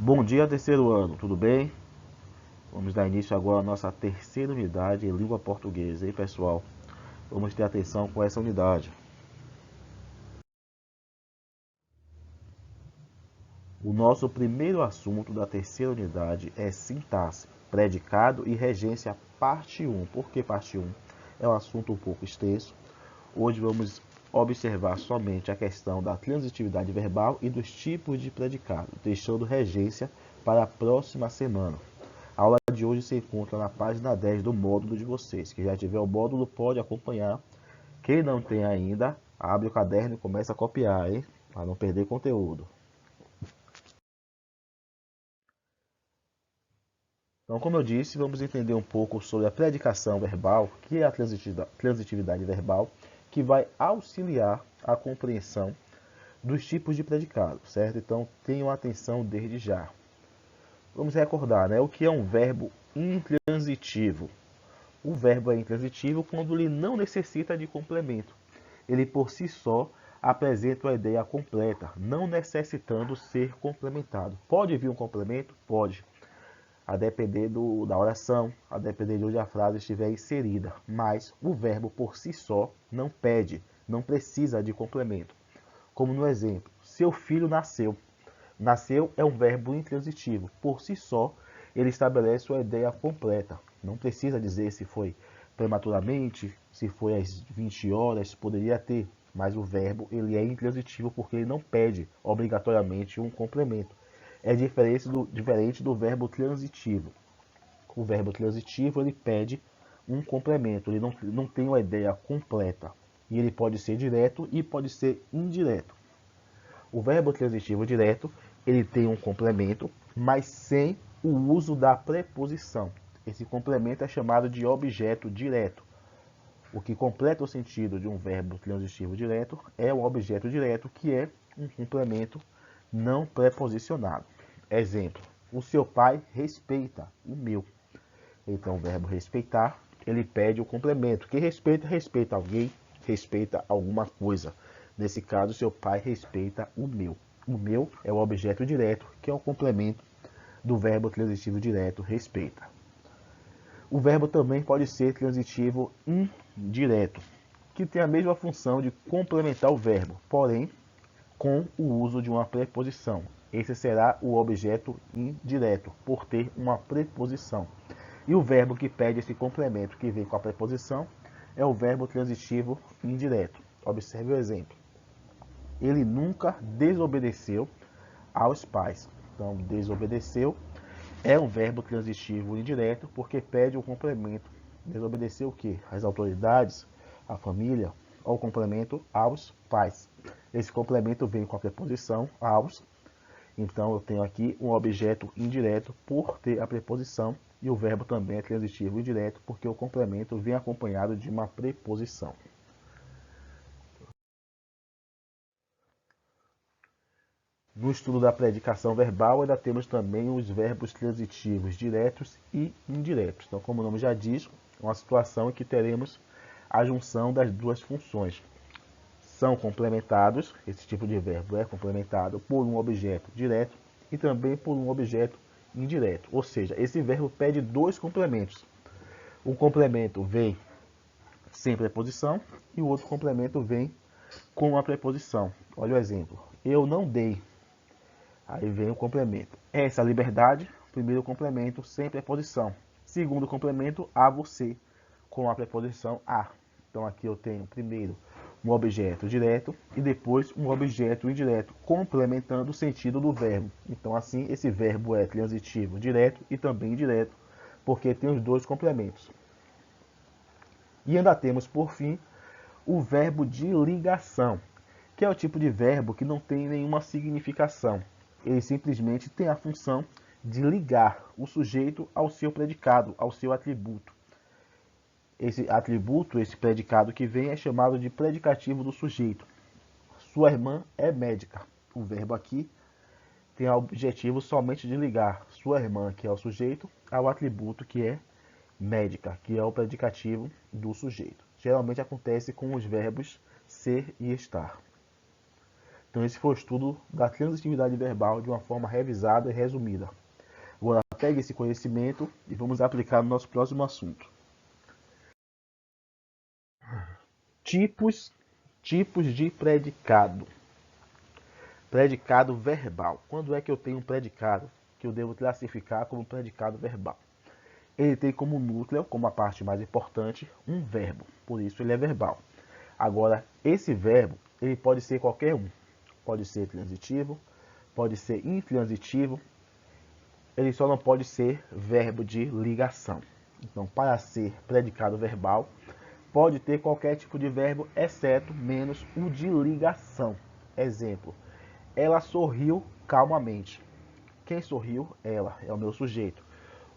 Bom dia, terceiro ano, tudo bem? Vamos dar início agora à nossa terceira unidade em língua portuguesa. E aí, pessoal, vamos ter atenção com essa unidade. O nosso primeiro assunto da terceira unidade é sintaxe, predicado e regência, parte 1. Por que parte 1? É um assunto um pouco extenso. Hoje vamos observar somente a questão da transitividade verbal e dos tipos de predicado, deixando regência para a próxima semana. A aula de hoje se encontra na página 10 do módulo de vocês. Quem já tiver o módulo pode acompanhar. Quem não tem ainda, abre o caderno e começa a copiar, hein? Para não perder conteúdo. Então, como eu disse, vamos entender um pouco sobre a predicação verbal, que é a transitividade verbal, que vai auxiliar a compreensão dos tipos de predicado, certo? Então, tenham atenção desde já. Vamos recordar, né? O que é um verbo intransitivo? O verbo é intransitivo quando ele não necessita de complemento. Ele por si só apresenta a ideia completa, não necessitando ser complementado. Pode vir um complemento? Pode. A depender da oração, a depender de onde a frase estiver inserida. Mas o verbo por si só não pede, não precisa de complemento. Como no exemplo, seu filho nasceu. Nasceu é um verbo intransitivo. Por si só, ele estabelece uma ideia completa. Não precisa dizer se foi prematuramente, se foi às 20 horas, poderia ter. Mas o verbo ele é intransitivo porque ele não pede obrigatoriamente um complemento. É diferente do verbo transitivo. O verbo transitivo ele pede um complemento, ele não tem uma ideia completa. E ele pode ser direto e pode ser indireto. O verbo transitivo direto, ele tem um complemento, mas sem o uso da preposição. Esse complemento é chamado de objeto direto. O que completa o sentido de um verbo transitivo direto é o objeto direto, que é um complemento não preposicionado. Exemplo: o seu pai respeita o meu. Então, o verbo respeitar, ele pede o complemento. Quem respeita, respeita alguém, respeita alguma coisa. Nesse caso, seu pai respeita o meu. O meu é o objeto direto, que é o complemento do verbo transitivo direto, respeita. O verbo também pode ser transitivo indireto, que tem a mesma função de complementar o verbo, porém com o uso de uma preposição. Esse será o objeto indireto, por ter uma preposição. E o verbo que pede esse complemento que vem com a preposição é o verbo transitivo indireto. Observe o exemplo. Ele nunca desobedeceu aos pais. Então, desobedeceu é um verbo transitivo indireto porque pede o complemento. Desobedecer o quê? As autoridades, a família, ou o complemento aos pais. Esse complemento vem com a preposição aos. Então eu tenho aqui um objeto indireto por ter a preposição e o verbo também é transitivo indireto porque o complemento vem acompanhado de uma preposição. No estudo da predicação verbal, ainda temos também os verbos transitivos diretos e indiretos. Então, como o nome já diz, é uma situação em que teremos a junção das duas funções. São complementados, esse tipo de verbo é complementado por um objeto direto e também por um objeto indireto. Ou seja, esse verbo pede dois complementos. Um complemento vem sem preposição e o outro complemento vem com a preposição. Olha o exemplo. Eu não dei. Aí vem o complemento. Essa liberdade, primeiro complemento sem preposição. Segundo complemento, a você, com a preposição a. Então aqui eu tenho primeiro um objeto direto e depois um objeto indireto, complementando o sentido do verbo. Então assim, esse verbo é transitivo direto e também indireto, porque tem os dois complementos. E ainda temos, por fim, o verbo de ligação, que é o tipo de verbo que não tem nenhuma significação. Ele simplesmente tem a função de ligar o sujeito ao seu predicado, ao seu atributo. Esse atributo, esse predicado que vem, é chamado de predicativo do sujeito. Sua irmã é médica. O verbo aqui tem o objetivo somente de ligar sua irmã, que é o sujeito, ao atributo que é médica, que é o predicativo do sujeito. Geralmente acontece com os verbos ser e estar. Então esse foi o estudo da transitividade verbal de uma forma revisada e resumida. Agora pegue esse conhecimento e vamos aplicar no nosso próximo assunto. Tipos de predicado. Predicado verbal. Quando é que eu tenho um predicado que eu devo classificar como predicado verbal? Ele tem como núcleo, como a parte mais importante, um verbo. Por isso ele é verbal. Agora, esse verbo, ele pode ser qualquer um. Pode ser transitivo, pode ser intransitivo. Ele só não pode ser verbo de ligação. Então, para ser predicado verbal, pode ter qualquer tipo de verbo, exceto menos o de ligação. Exemplo, ela sorriu calmamente. Quem sorriu? Ela, é o meu sujeito.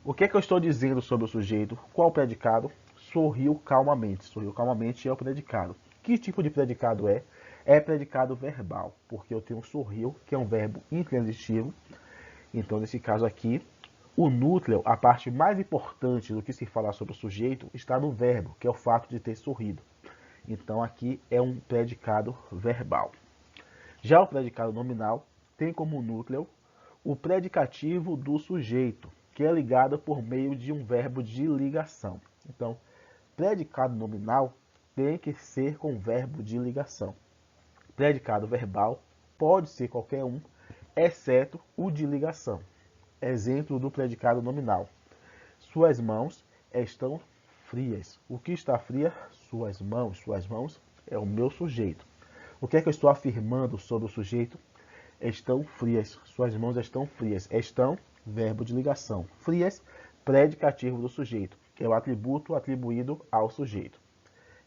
O que é que eu estou dizendo sobre o sujeito? Qual o predicado? Sorriu calmamente. Sorriu calmamente é o predicado. Que tipo de predicado é? É predicado verbal, porque eu tenho sorriu, que é um verbo intransitivo. Então, nesse caso aqui, o núcleo, a parte mais importante do que se falar sobre o sujeito, está no verbo, que é o fato de ter sorrido. Então, aqui é um predicado verbal. Já o predicado nominal tem como núcleo o predicativo do sujeito, que é ligado por meio de um verbo de ligação. Então, predicado nominal tem que ser com verbo de ligação. Predicado verbal pode ser qualquer um, exceto o de ligação. Exemplo do predicado nominal. Suas mãos estão frias. O que está fria? Suas mãos. Suas mãos é o meu sujeito. O que é que eu estou afirmando sobre o sujeito? Estão frias. Suas mãos estão frias. Estão, verbo de ligação. Frias, predicativo do sujeito, que é o atributo atribuído ao sujeito.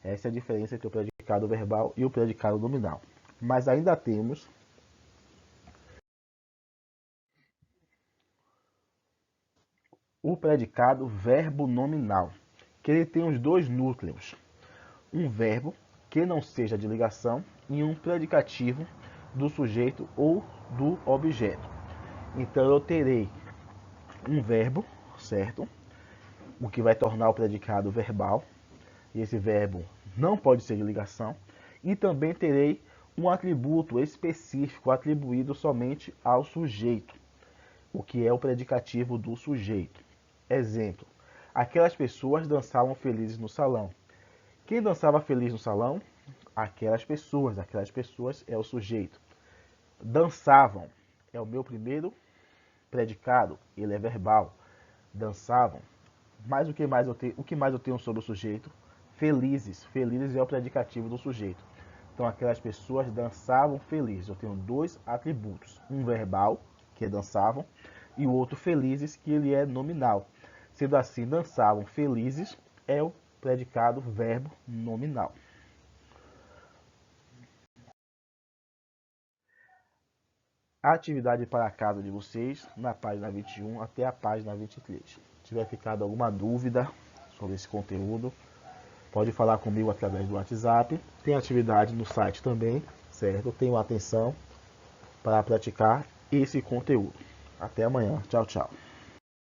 Essa é a diferença entre o predicado verbal e o predicado nominal. Mas ainda temos o predicado verbo nominal, que ele tem os dois núcleos. Um verbo que não seja de ligação e um predicativo do sujeito ou do objeto. Então eu terei um verbo, certo? O que vai tornar o predicado verbal. E esse verbo não pode ser de ligação. E também terei um atributo específico atribuído somente ao sujeito, o que é o predicativo do sujeito. Exemplo, aquelas pessoas dançavam felizes no salão. Quem dançava feliz no salão? Aquelas pessoas é o sujeito. Dançavam é o meu primeiro predicado, ele é verbal. Dançavam. Mas o que mais eu tenho sobre o sujeito? Felizes. Felizes é o predicativo do sujeito. Então aquelas pessoas dançavam felizes. Eu tenho dois atributos. Um verbal, que é dançavam, e o outro felizes, que ele é nominal. Sendo assim, dançavam felizes é o predicado verbo nominal. A atividade para a casa de vocês, na página 21 até a página 23. Se tiver ficado alguma dúvida sobre esse conteúdo, pode falar comigo através do WhatsApp. Tem atividade no site também, certo? Tenho atenção para praticar esse conteúdo. Até amanhã. Tchau, tchau.